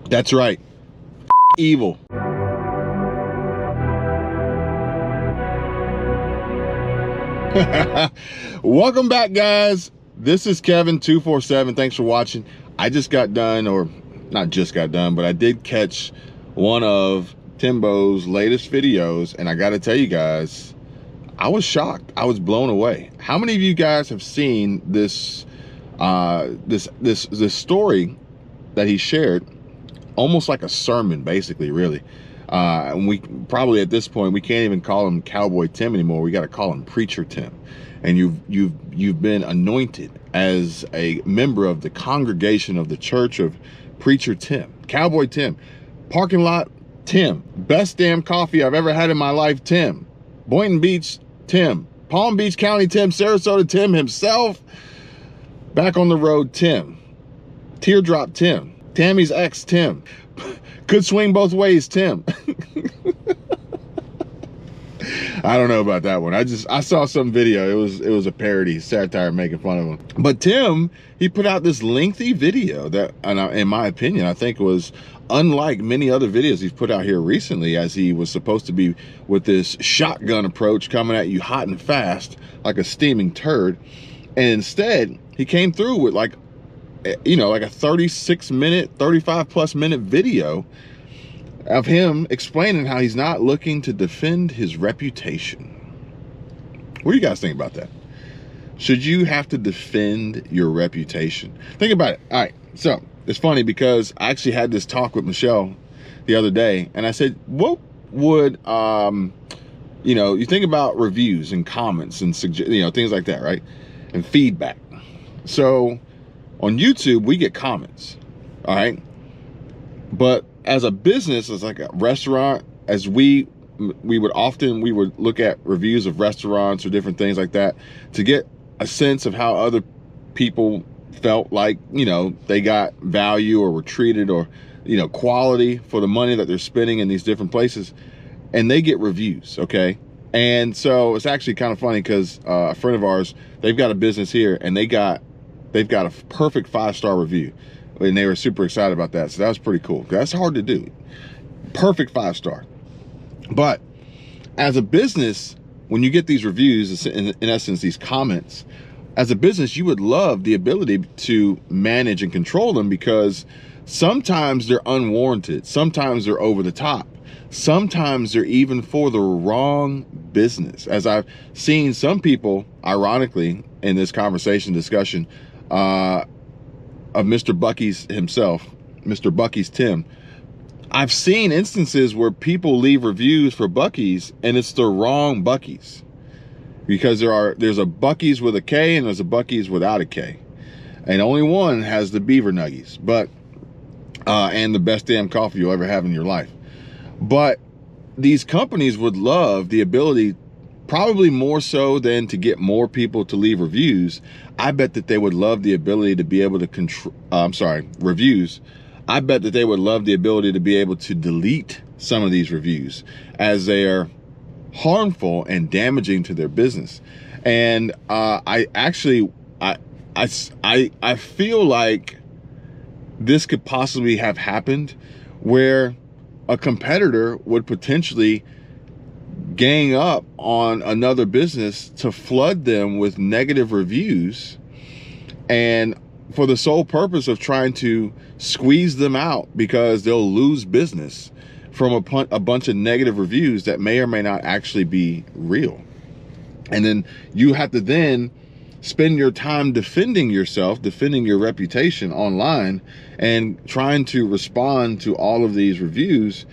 That's right. Evil. Welcome back, guys. This is Kevin247. Thanks for watching. I just got done, or not just got done, but I did catch one of Timbo's latest videos, and I got to tell you guys, I was shocked. I was blown away. How many of you guys have seen this this story that he shared? Almost like a sermon, basically, really. And we probably at this point we can't even call him Cowboy Tim anymore. We got to call him Preacher Tim. And you've been anointed as a member of the congregation of the Church of Preacher Tim, Cowboy Tim, Parking Lot Tim, Best Damn Coffee I've ever had in my life Tim, Boynton Beach Tim, Palm Beach County Tim, Sarasota Tim himself, Back on the Road Tim, Teardrop Tim, Tammy's ex Tim, Could Swing Both Ways Tim. I don't know about that one. I saw some video. It was a parody, satire, making fun of him. But Tim, he put out this lengthy video that, in my opinion, I think was unlike many other videos he's put out here recently, as he was supposed to be with this shotgun approach coming at you hot and fast like a steaming turd. And instead, he came through with like a 36-minute, 35+ minute video of him explaining how he's not looking to defend his reputation. What do you guys think about that? Should you have to defend your reputation? Think about it. All right, so it's funny because I actually had this talk with Michelle the other day, and I said, what would, you think about reviews and comments and things like that, right? And feedback. So on YouTube, we get comments, all right? But as a business, as like a restaurant, as we would look at reviews of restaurants or different things like that to get a sense of how other people felt like, they got value or were treated, or, quality for the money that they're spending in these different places. And they get reviews, okay? And so it's actually kind of funny because a friend of ours, they've got a business here, and they've got a perfect 5-star review. And they were super excited about that. So that was pretty cool. That's hard to do. Perfect 5-star. But as a business, when you get these reviews, in essence, these comments, as a business, you would love the ability to manage and control them, because sometimes they're unwarranted. Sometimes they're over the top. Sometimes they're even for the wrong business. As I've seen some people, ironically, in this discussion, of Mr. Bucky's himself, Mr. Bucky's Tim, I've seen instances where people leave reviews for Bucky's and it's the wrong Bucky's, because there's a Bucky's with a K and there's a Bucky's without a K, and only one has the beaver nuggies, but and the best damn coffee you'll ever have in your life. But these companies would love the ability, probably more so than to get more people to leave reviews. I bet that they would love the ability to be able to control, reviews. I bet that they would love the ability to be able to delete some of these reviews, as they are harmful and damaging to their business. And I feel like this could possibly have happened where a competitor would potentially gang up on another business to flood them with negative reviews, and for the sole purpose of trying to squeeze them out, because they'll lose business from a bunch of negative reviews that may or may not actually be real. And then you have to then spend your time defending yourself, defending your reputation online, and trying to respond to all of these reviews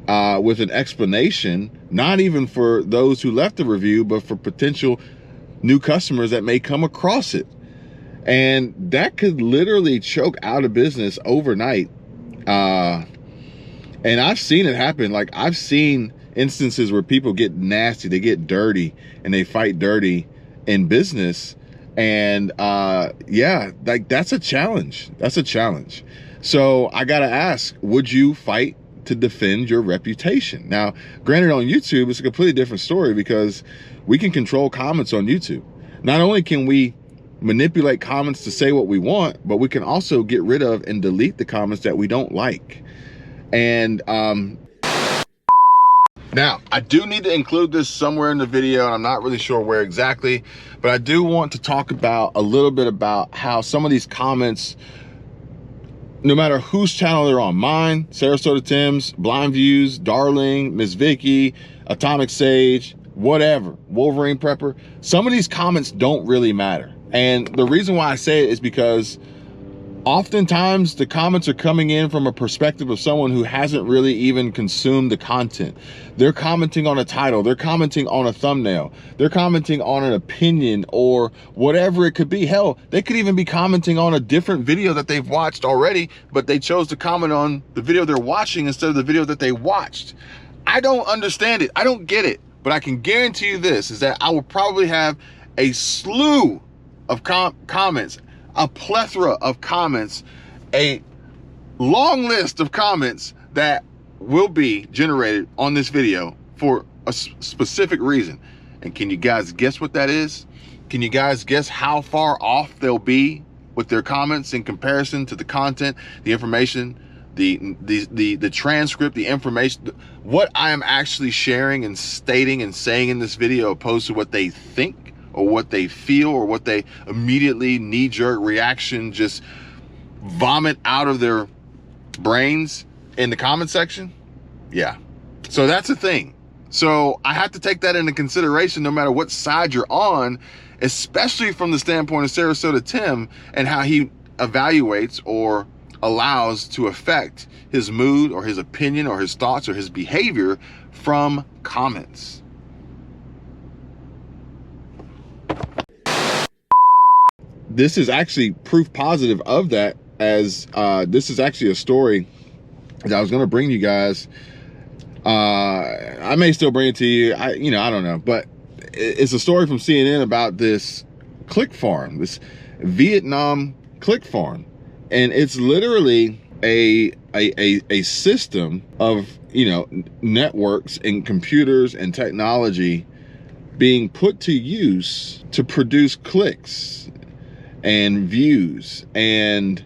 with an explanation, not even for those who left the review, but for potential new customers that may come across it. And that could literally choke out a business overnight. And I've seen it happen. Like, I've seen instances where people get nasty, they get dirty, and they fight dirty in business. And yeah, like, that's a challenge. That's a challenge. So I gotta ask, would you fight to defend your reputation? Now, granted, on YouTube, it's a completely different story, because we can control comments on YouTube. Not only can we manipulate comments to say what we want, but we can also get rid of and delete the comments that we don't like. And now, I do need to include this somewhere in the video, and I'm not really sure where exactly, but I do want to talk about a little bit about how some of these comments, no matter whose channel they're on, mine, Sarasota Tim's, Blind Views, Darling, Miss Vicky, Atomic Sage, whatever, Wolverine Prepper, some of these comments don't really matter. And the reason why I say it is because oftentimes the comments are coming in from a perspective of someone who hasn't really even consumed the content. They're commenting on a title, they're commenting on a thumbnail, they're commenting on an opinion or whatever it could be. Hell, they could even be commenting on a different video that they've watched already, but they chose to comment on the video they're watching instead of the video that they watched. I don't understand it. I don't get it. But I can guarantee you this, is that I will probably have a slew of comments, a plethora of comments, a long list of comments that will be generated on this video for a specific reason. And can you guys guess what that is? Can you guys guess how far off they'll be with their comments in comparison to the content, the information, the transcript, the information, what I am actually sharing and stating and saying in this video, opposed to what they think or what they feel or what they immediately knee-jerk reaction just vomit out of their brains in the comment section? Yeah. So that's the thing. So I have to take that into consideration no matter what side you're on, especially from the standpoint of Sarasota Tim and how he evaluates or allows to affect his mood or his opinion or his thoughts or his behavior from comments. This is actually proof positive of that, as this is actually a story that I was going to bring you guys. I may still bring it to you. I don't know, but it's a story from CNN about this click farm, this Vietnam click farm. And it's literally a system of, networks and computers and technology being put to use to produce clicks and views and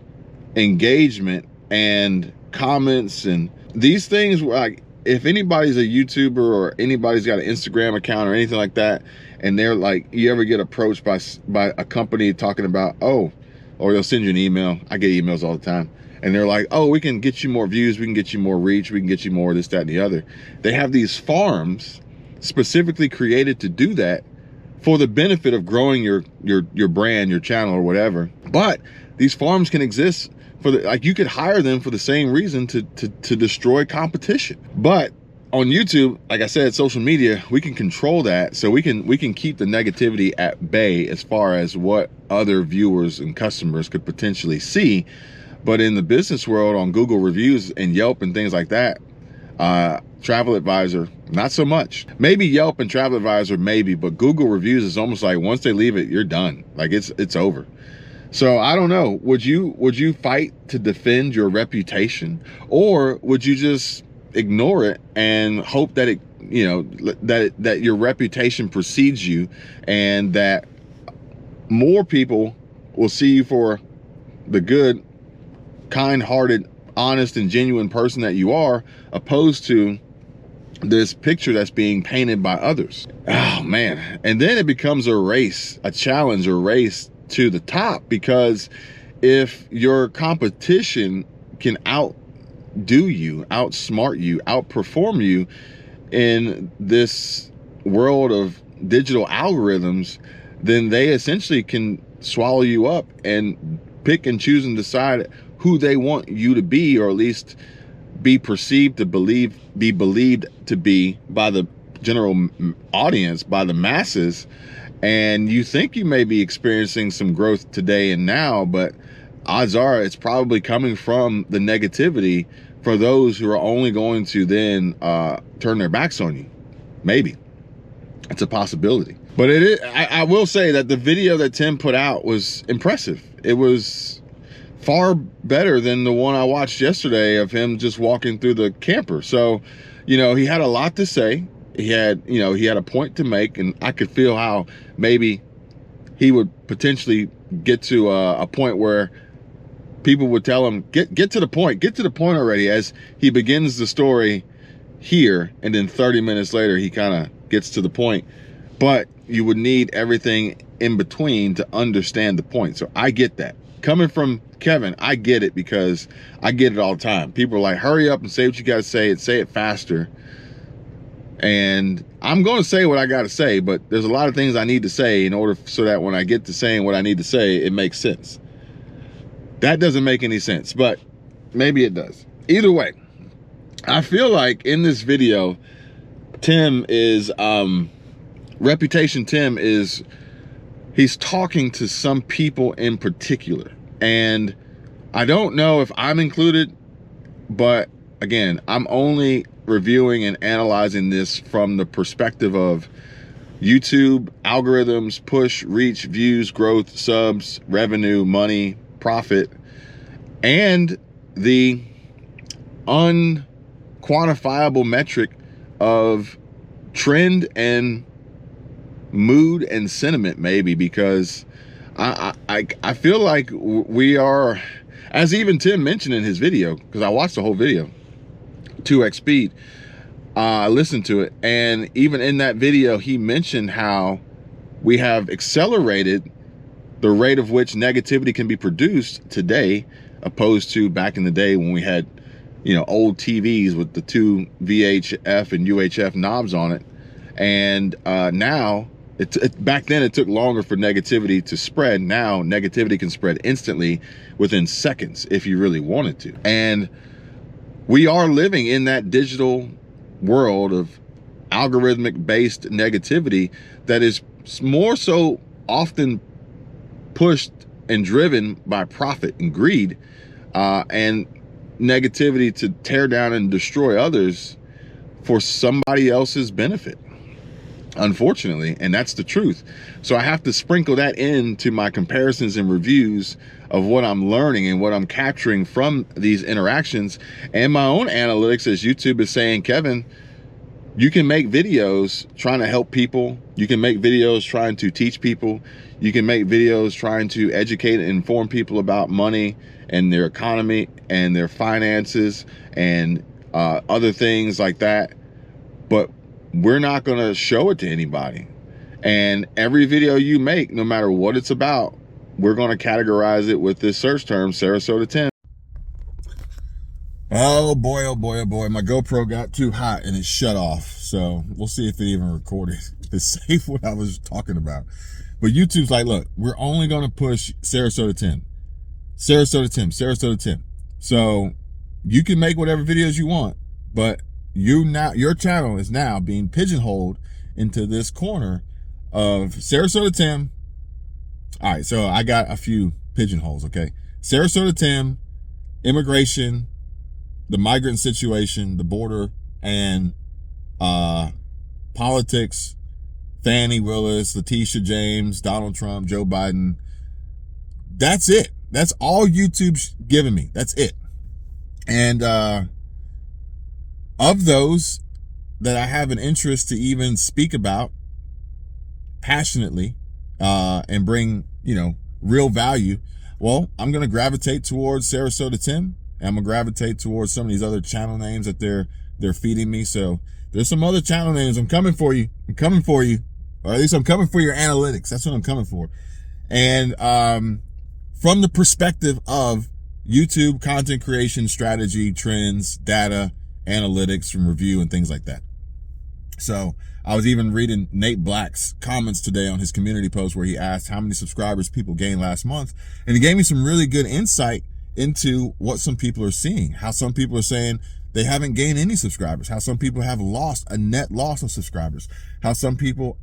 engagement and comments. And these things, like, if anybody's a YouTuber or anybody's got an Instagram account or anything like that, and they're like, you ever get approached by a company talking about, oh, or they'll send you an email. I get emails all the time. And they're like, oh, we can get you more views. We can get you more reach. We can get you more this, that, and the other. They have these farms specifically created to do that for the benefit of growing your brand, your channel or whatever. But these farms can exist for like you could hire them for the same reason to destroy competition. But on YouTube, like I said, social media, we can control that, so we can keep the negativity at bay as far as what other viewers and customers could potentially see. But in the business world, on Google reviews and Yelp and things like that, Travel Advisor, not so much. Maybe Yelp and Travel Advisor, maybe, but Google reviews is almost like once they leave it, you're done. Like it's over. So I don't know. Would you fight to defend your reputation, or would you just ignore it and hope that that your reputation precedes you, and that more people will see you for the good, kind-hearted, honest, and genuine person that you are, opposed to this picture that's being painted by others? Oh man. And then it becomes a race, a challenge, a race to the top, because if your competition can outdo you, outsmart you, outperform you in this world of digital algorithms, then they essentially can swallow you up and pick and choose and decide who they want you to be, or at least be perceived to be believed to be by the general audience, by the masses. And you think you may be experiencing some growth today and now, but odds are it's probably coming from the negativity for those who are only going to then turn their backs on you. Maybe. It's a possibility. But it is, I will say that the video that Tim put out was impressive. It was far better than the one I watched yesterday of him just walking through the camper. So, he had a lot to say. He had a point to make, and I could feel how maybe he would potentially get to a point where people would tell him, get to the point already, as he begins the story here, and then 30 minutes later he kind of gets to the point. But you would need everything in between to understand the point. So I get that. Coming from Kevin, I get it, because I get it all the time. People are like, hurry up and say what you got to say, and say it faster. And I'm going to say what I got to say, but there's a lot of things I need to say in order so that when I get to saying what I need to say, it makes sense. That doesn't make any sense, but maybe it does. Either way, I feel like in this video, Tim is, Reputation Tim is, he's talking to some people in particular. And I don't know if I'm included, but again, I'm only reviewing and analyzing this from the perspective of YouTube, algorithms, push, reach, views, growth, subs, revenue, money, profit, and the unquantifiable metric of trend and mood and sentiment, maybe, because I feel like we are, as even Tim mentioned in his video, because I watched the whole video, 2x speed, I listened to it, and even in that video he mentioned how we have accelerated the rate of which negativity can be produced today, opposed to back in the day when we had, you know, old TVs with the 2 VHF and UHF knobs on it. And now back then it took longer for negativity to spread. Now negativity can spread instantly within seconds if you really wanted to. And we are living in that digital world of algorithmic based negativity that is more so often pushed and driven by profit and greed, and negativity to tear down and destroy others for somebody else's benefit, unfortunately. And that's the truth. So I have to sprinkle that into my comparisons and reviews of what I'm learning and what I'm capturing from these interactions, and my own analytics, as YouTube is saying, Kevin, you can make videos trying to help people. You can make videos trying to teach people. You can make videos trying to educate and inform people about money and their economy and their finances and other things like that. But we're not going to show it to anybody. And every video you make, no matter what it's about, we're going to categorize it with this search term, Sarasota 10. Oh boy, oh boy, oh boy. My GoPro got too hot and it shut off. So we'll see if it even recorded to save what I was talking about. But YouTube's like, look, we're only going to push Sarasota 10. Sarasota 10, Sarasota 10. So you can make whatever videos you want, but your channel is now being pigeonholed into this corner of Sarasota 10. All right, so I got a few pigeonholes, okay? Sarasota 10, immigration, the migrant situation, the border, and politics, Fannie Willis, Letitia James, Donald Trump, Joe Biden. That's it. That's all YouTube's giving me. That's it. And of those that I have an interest to even speak about passionately and bring, you know, real value, well, I'm going to gravitate towards Sarasota 10. And I'm going to gravitate towards some of these other channel names that they're feeding me. So there's some other channel names. I'm coming for you. I'm coming for you. Or at least I'm coming for your analytics. That's what I'm coming for. And from the perspective of YouTube content creation, strategy, trends, data, analytics, and review, and things like that. So I was even reading Nate Black's comments today on his community post where he asked how many subscribers people gained last month. And he gave me some really good insight into what some people are seeing, how some people are saying they haven't gained any subscribers, how some people have lost a net loss of subscribers, how some people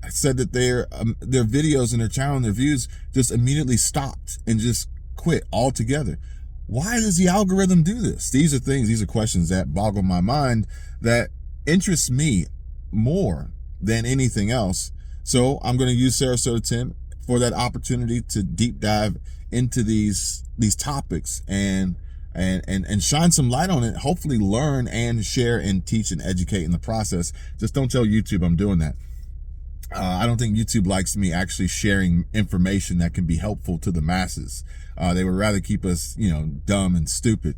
said that their videos and their channel and their views just immediately stopped and just quit altogether. Why does the algorithm do this? These are questions that boggle my mind, that interests me more than anything else. So I'm going to use Sarasota 10 for that opportunity to deep dive into these topics and shine some light on it, hopefully learn and share and teach and educate in the process. Just don't tell YouTube I'm doing that. I don't think YouTube likes me actually sharing information that can be helpful to the masses. They would rather keep us, dumb and stupid.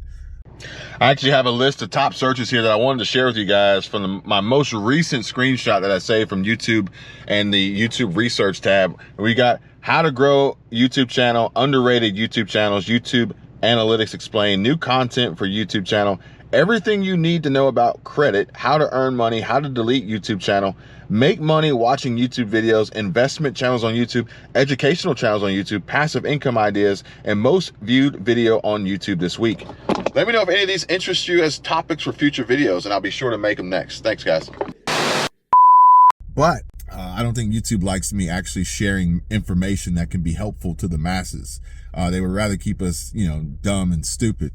I actually have a list of top searches here that I wanted to share with you guys from my most recent screenshot that I saved from YouTube and the YouTube research tab. We got how to grow YouTube channel, underrated YouTube channels, YouTube analytics explained, new content for YouTube channel, everything you need to know about credit, how to earn money, how to delete YouTube channel, make money watching YouTube videos, investment channels on YouTube, educational channels on YouTube, passive income ideas, and most viewed video on YouTube this week. Let me know if any of these interest you as topics for future videos, and I'll be sure to make them next. Thanks, guys. But I don't think YouTube likes me actually sharing information that can be helpful to the masses. They would rather keep us, dumb and stupid.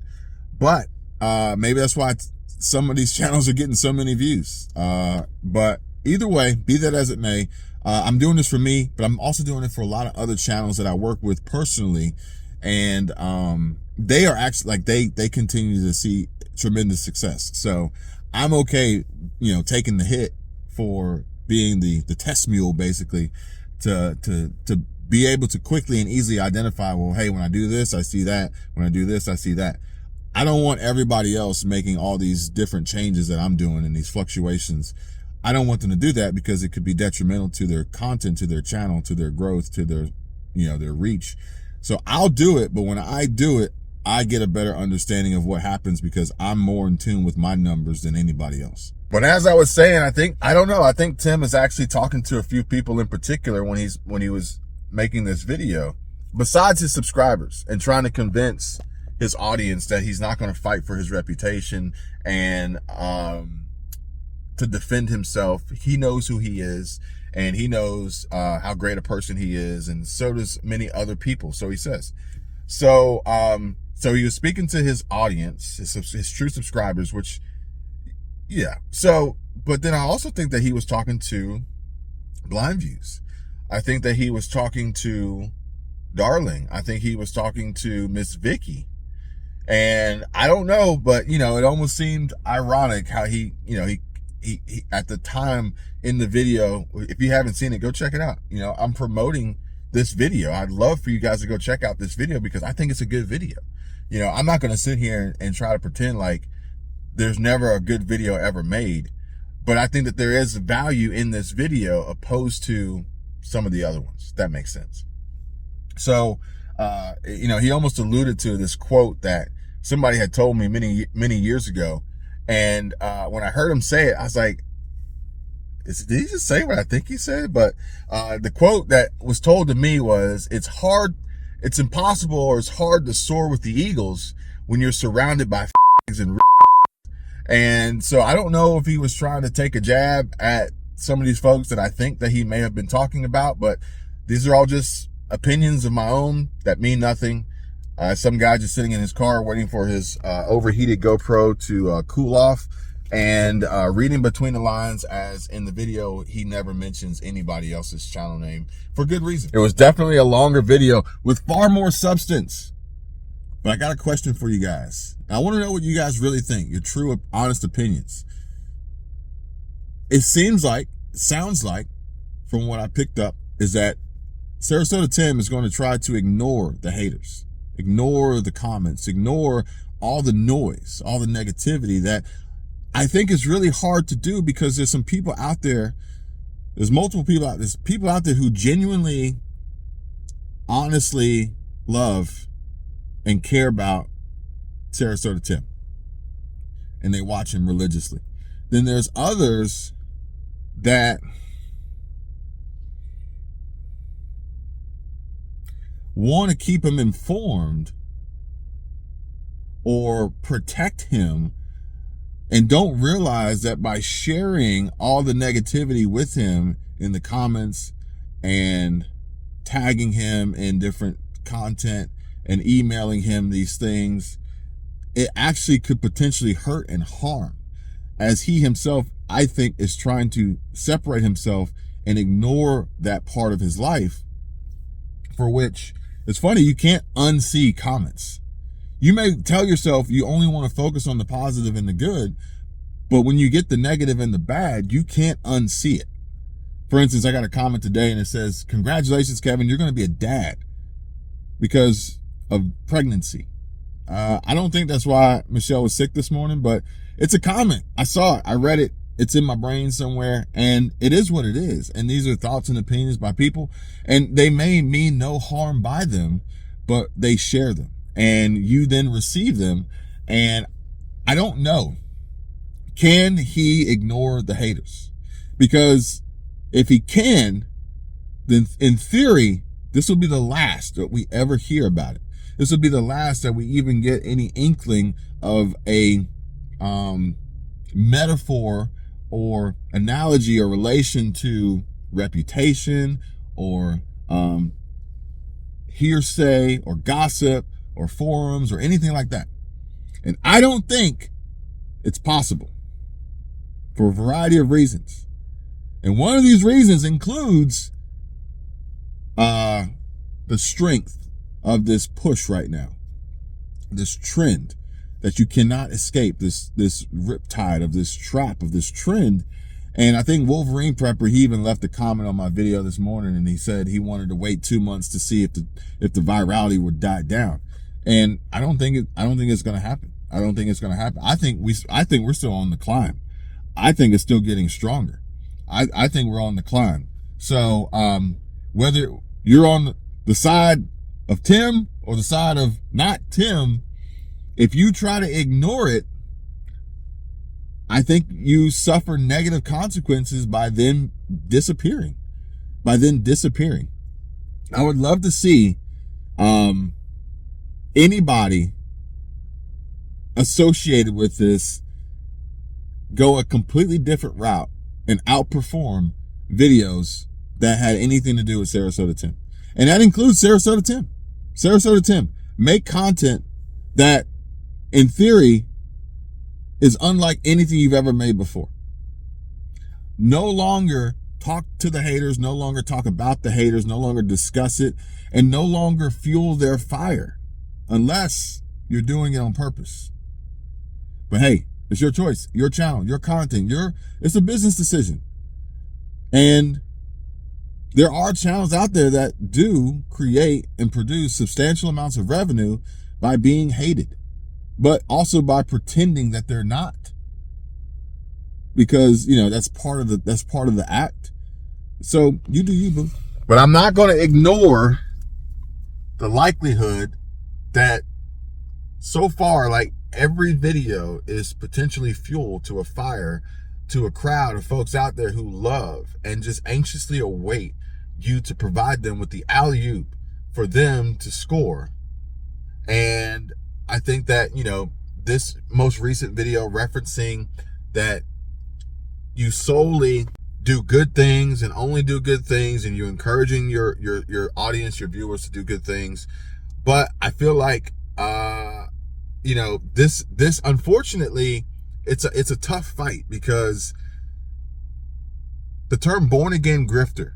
But maybe that's why some of these channels are getting so many views. But either way, be that as it may, I'm doing this for me, but I'm also doing it for a lot of other channels that I work with personally. And they are actually they continue to see tremendous success. So I'm okay, taking the hit for being the test mule, basically, to be able to quickly and easily identify, well, hey, when I do this, I see that. When I do this, I see that. I don't want everybody else making all these different changes that I'm doing and these fluctuations. I don't want them to do that because it could be detrimental to their content, to their channel, to their growth, to their, their reach. So I'll do it, but when I do it, I get a better understanding of what happens because I'm more in tune with my numbers than anybody else. But as I was saying, I think Tim is actually talking to a few people in particular when he was making this video, besides his subscribers, and trying to convince his audience that he's not going to fight for his reputation and to defend himself. He knows who he is, and he knows how great a person he is, and so does many other people, so he says. So he was speaking to his audience, his true subscribers, which, yeah. So, but then I also think that he was talking to blind views. I think that he was talking to Darling. I think he was talking to Miss Vicky. And I don't know, but, it almost seemed ironic how he at the time in the video, if you haven't seen it, go check it out. I'm promoting this video. I'd love for you guys to go check out this video because I think it's a good video. I'm not going to sit here and try to pretend like there's never a good video ever made, but I think that there is value in this video opposed to some of the other ones. That makes sense. So, he almost alluded to this quote that somebody had told me many years ago. And when I heard him say it, I was like, did he just say what I think he said? But the quote that was told to me was, it's impossible, or it's hard to soar with the eagles when you're surrounded by and so I don't know if he was trying to take a jab at some of these folks that I think that he may have been talking about, but these are all just opinions of my own that mean nothing. Some guy just sitting in his car waiting for his overheated GoPro to cool off, and reading between the lines, as in the video, he never mentions anybody else's channel name for good reason. It was definitely a longer video with far more substance. But I got a question for you guys. I want to know what you guys really think, your true, honest opinions. It sounds like, from what I picked up, is that Sarasota Tim is going to try to ignore the haters, ignore the comments, ignore all the noise, all the negativity that I think is really hard to do, because there's some people out there, there's people out there who genuinely, honestly love and care about Sarasota Tim, and they watch him religiously. Then there's others that want to keep him informed or protect him, and don't realize that by sharing all the negativity with him in the comments and tagging him in different content and emailing him these things, it actually could potentially hurt and harm, as he himself, I think, is trying to separate himself and ignore that part of his life, for which, it's funny, you can't unsee comments. You may tell yourself you only want to focus on the positive and the good, but when you get the negative and the bad, you can't unsee it. For instance, I got a comment today and it says, "Congratulations, Kevin, you're going to be a dad because of pregnancy." I don't think that's why Michelle was sick this morning, but it's a comment. I saw it. I read it. It's in my brain somewhere, and it is what it is. And these are thoughts and opinions by people, and they may mean no harm by them, but they share them, and you then receive them. And I don't know, can he ignore the haters? Because if he can, then in theory, this will be the last that we ever hear about it. This will be the last that we even get any inkling of a metaphor or analogy or relation to reputation or hearsay or gossip or forums or anything like that. And I don't think it's possible for a variety of reasons. And one of these reasons includes the strength of this push right now, this trend that you cannot escape, this riptide of this trap of this trend. And I think Wolverine Prepper, he even left a comment on my video this morning, and he said he wanted to wait 2 months to see if the virality would die down. And I don't think it's going to happen. I don't think it's going to happen. I think we're still on the climb. I think it's still getting stronger. I think we're on the climb. So whether you're on the side of Tim or the side of not Tim, if you try to ignore it, I think you suffer negative consequences by then disappearing. I would love to see anybody associated with this go a completely different route and outperform videos that had anything to do with Sarasota Tim. And that includes Sarasota Tim. Sarasota Tim, make content that, in theory, is unlike anything you've ever made before. No longer talk to the haters, no longer talk about the haters, no longer discuss it, and no longer fuel their fire unless you're doing it on purpose. But hey, it's your choice, your channel, your content, it's a business decision. And there are channels out there that do create and produce substantial amounts of revenue by being hated, but also by pretending that they're not, because that's part of the act. So you do you, boo. But I'm not going to ignore the likelihood that so far, like, every video is potentially fuel to a fire, to a crowd of folks out there who love and just anxiously await you to provide them with the alley-oop for them to score. And I think that, this most recent video referencing that you solely do good things and only do good things, and you're encouraging your audience, your viewers, to do good things. But I feel like, this unfortunately, it's a tough fight, because the term born again grifter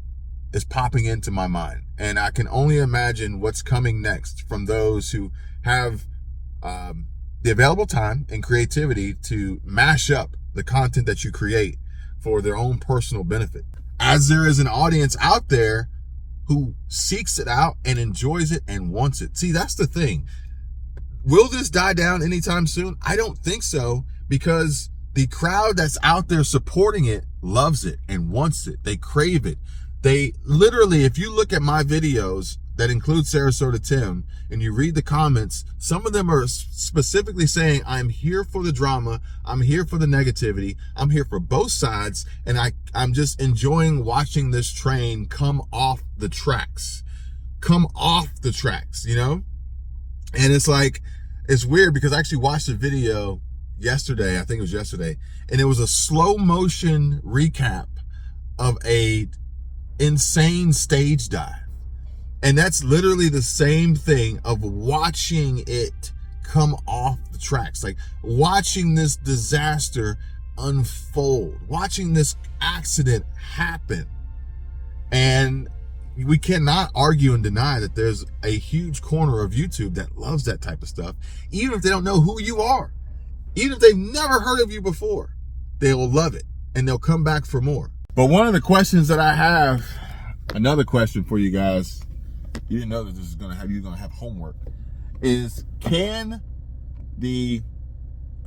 is popping into my mind, and I can only imagine what's coming next from those who have the available time and creativity to mash up the content that you create for their own personal benefit, as there is an audience out there who seeks it out and enjoys it and wants it. See, that's the thing. Will this die down anytime soon? I don't think so, because the crowd that's out there supporting it loves it and wants it. They crave it. They literally, if you look at my videos that include Sarasota Tim and you read the comments, some of them are specifically saying, I'm here for the drama, I'm here for the negativity, I'm here for both sides, and I'm just enjoying watching this train come off the tracks. And it's like, it's weird, because I actually watched a video yesterday, I think it was yesterday, and it was a slow motion recap of a insane stage dive. And that's literally the same thing of watching it come off the tracks, like watching this disaster unfold, watching this accident happen. And we cannot argue and deny that there's a huge corner of YouTube that loves that type of stuff, even if they don't know who you are. Even if they've never heard of you before, they'll love it and they'll come back for more. But one of the questions that I have, another question for you guys, you didn't know that this is gonna have, you're gonna have homework, is can the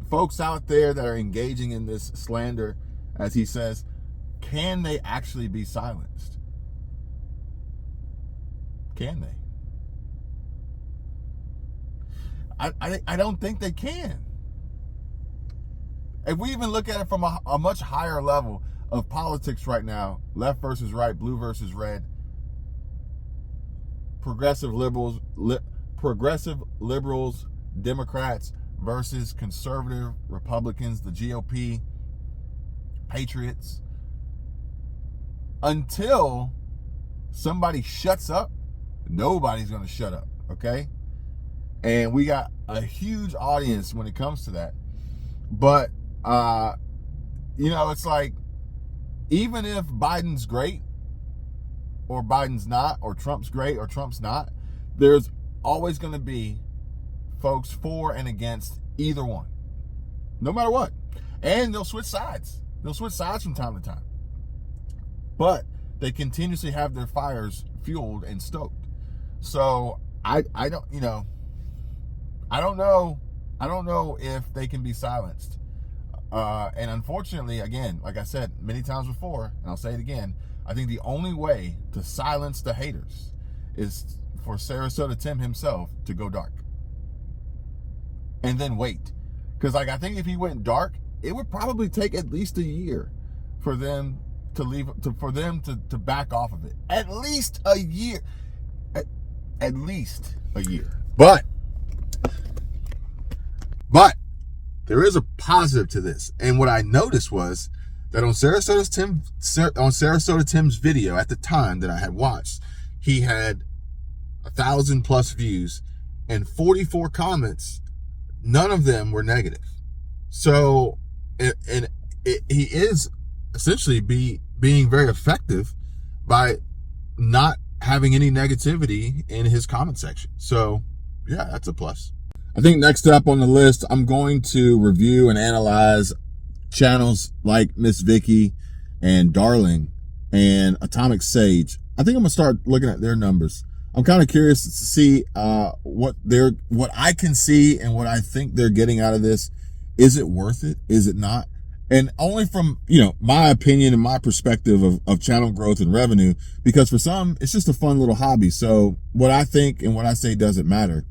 folks out there that are engaging in this slander, as he says, can they actually be silenced? Can they? I don't think they can. If we even look at it from a much higher level of politics right now, left versus right, blue versus red, progressive liberals, Democrats versus conservative Republicans, the GOP, patriots, until somebody shuts up, nobody's going to shut up, okay? And we got a huge audience when it comes to that. But, you know, it's like, even if Biden's great or Biden's not, or Trump's great or Trump's not, there's always going to be folks for and against either one, no matter what. And they'll switch sides. They'll switch sides from time to time. But they continuously have their fires fueled and stoked. So I don't, you know, I don't know if they can be silenced. And unfortunately, again, like I said many times before, and I'll say it again, I think the only way to silence the haters is for Sarasota Tim himself to go dark. And then wait. Because, like, I think if he went dark, it would probably take at least a year for them to leave, for them to back off of it. At least a year. At least a year. But there is a positive to this. And what I noticed was that on Sarasota Tim's video at the time that I had watched, he had 1,000+ views and 44 comments. None of them were negative. So, he is essentially being very effective by not having any negativity in his comment section. So, yeah, that's a plus. I think next up on the list, I'm going to review and analyze channels like Miss Vicky and Darling and Atomic Sage. I think I'm gonna start looking at their numbers. I'm kind of curious to see what I can see and what I think they're getting out of this. Is it worth it? Is it not? And only from, you know, my opinion and my perspective of channel growth and revenue, because for some, it's just a fun little hobby. So what I think and what I say doesn't matter.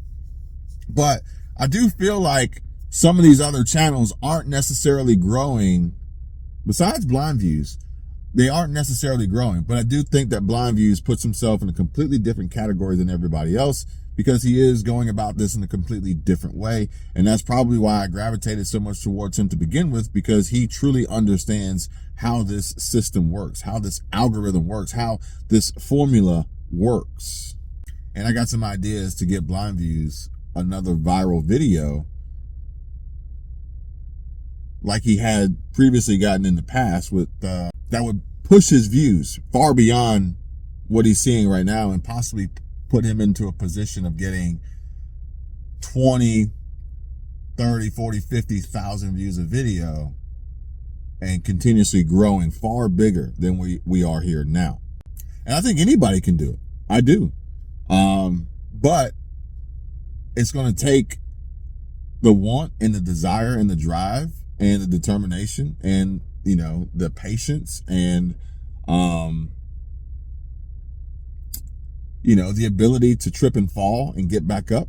But I do feel like some of these other channels aren't necessarily growing. Besides Blind Views, they aren't necessarily growing. But I do think that Blind Views puts himself in a completely different category than everybody else, because he is going about this in a completely different way. And that's probably why I gravitated so much towards him to begin with, because he truly understands how this system works, how this algorithm works, how this formula works. And I got some ideas to get Blind Views another viral video like he had previously gotten in the past, with that would push his views far beyond what he's seeing right now, and possibly put him into a position of getting 20, 30, 40, 50,000 views a video and continuously growing far bigger than we are here now. And I think anybody can do it. I do. But it's going to take the want and the desire and the drive and the determination and, you know, the patience and, you know, the ability to trip and fall and get back up.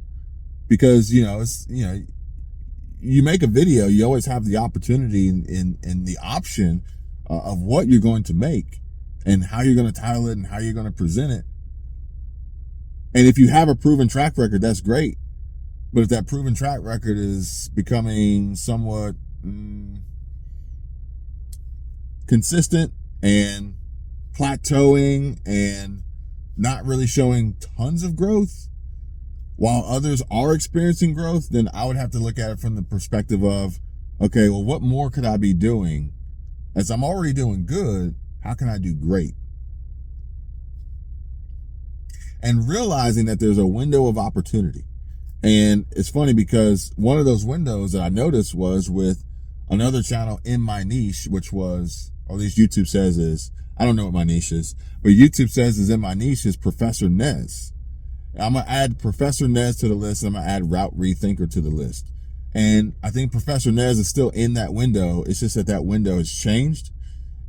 Because, you know, it's, you know, you make a video, you always have the opportunity and the option of what you're going to make and how you're going to title it and how you're going to present it. And if you have a proven track record, that's great. But if that proven track record is becoming somewhat consistent and plateauing and not really showing tons of growth, while others are experiencing growth, then I would have to look at it from the perspective of, okay, well, what more could I be doing? As I'm already doing good, how can I do great? And realizing that there's a window of opportunity. And it's funny because one of those windows that I noticed was with another channel in my niche, which was or at least YouTube says is, I don't know what my niche is, but YouTube says is in my niche is Professor Nez. I'm going to add Professor Nez to the list. And I'm going to add Route Rethinker to the list. And I think Professor Nez is still in that window. It's just that window has changed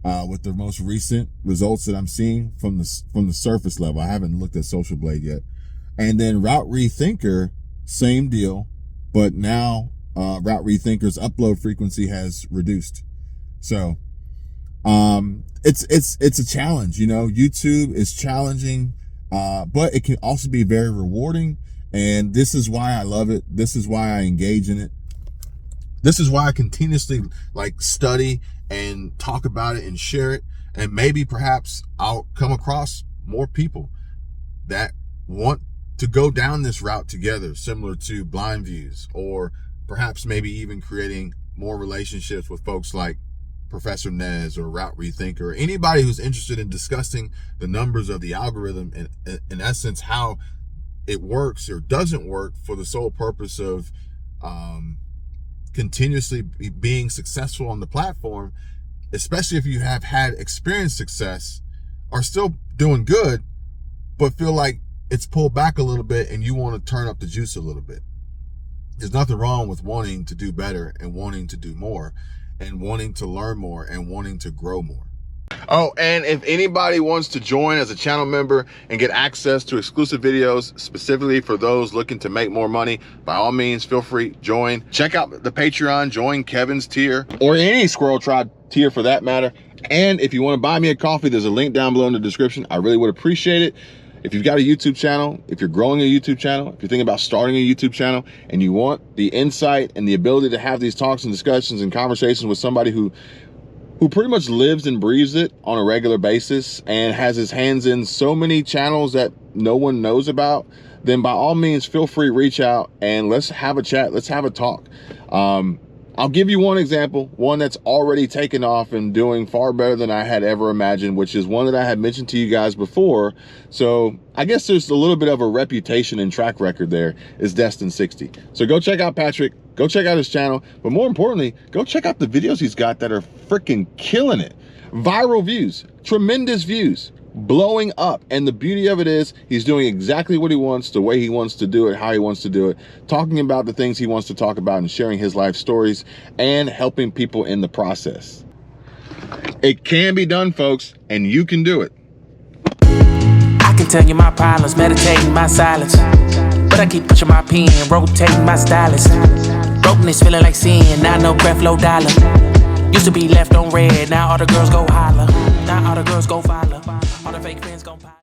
with the most recent results that I'm seeing from the surface level. I haven't looked at Social Blade yet. And then Route Rethinker, same deal, but now Route Rethinker's upload frequency has reduced. So it's a challenge. YouTube is challenging, but it can also be very rewarding. And this is why I love it. This is why I engage in it. This is why I continuously study and talk about it and share it. And maybe perhaps I'll come across more people that want to go down this route together, similar to Blind Views, or perhaps maybe even creating more relationships with folks like Professor Nez or Route Rethinker, or anybody who's interested in discussing the numbers of the algorithm and in essence how it works or doesn't work for the sole purpose of continuously being successful on the platform, especially if you have had experienced success, are still doing good, but feel like it's pulled back a little bit and you want to turn up the juice a little bit. There's nothing wrong with wanting to do better and wanting to do more and wanting to learn more and wanting to grow more. Oh, and if anybody wants to join as a channel member and get access to exclusive videos specifically for those looking to make more money, by all means, feel free, join. Check out the Patreon, join Kevin's tier, or any Squirrel Tribe tier for that matter. And if you want to buy me a coffee, there's a link down below in the description. I really would appreciate it. If you've got a YouTube channel, if you're growing a YouTube channel, if you're thinking about starting a YouTube channel and you want the insight and the ability to have these talks and discussions and conversations with somebody who pretty much lives and breathes it on a regular basis and has his hands in so many channels that no one knows about, then by all means, feel free, reach out and let's have a chat. Let's have a talk. I'll give you one example, one that's already taken off and doing far better than I had ever imagined, which is one that I had mentioned to you guys before. So I guess there's a little bit of a reputation and track record there, is Destin 60. So go check out Patrick, go check out his channel, but more importantly, go check out the videos he's got that are freaking killing it. Viral views, tremendous views, blowing up. And the beauty of it is he's doing exactly what he wants, the way he wants to do it, how he wants to do it, talking about the things he wants to talk about and sharing his life stories and helping people in the process. It can be done, folks, and you can do it. I can tell you my problems, meditating my silence, but I keep pushing my pen, rotating my stylus. Brokenness feeling like sin, now no breath, low dollar. Used to be left on red, now all the girls go holler. Now all the girls go follow. All the fake friends gon' pop.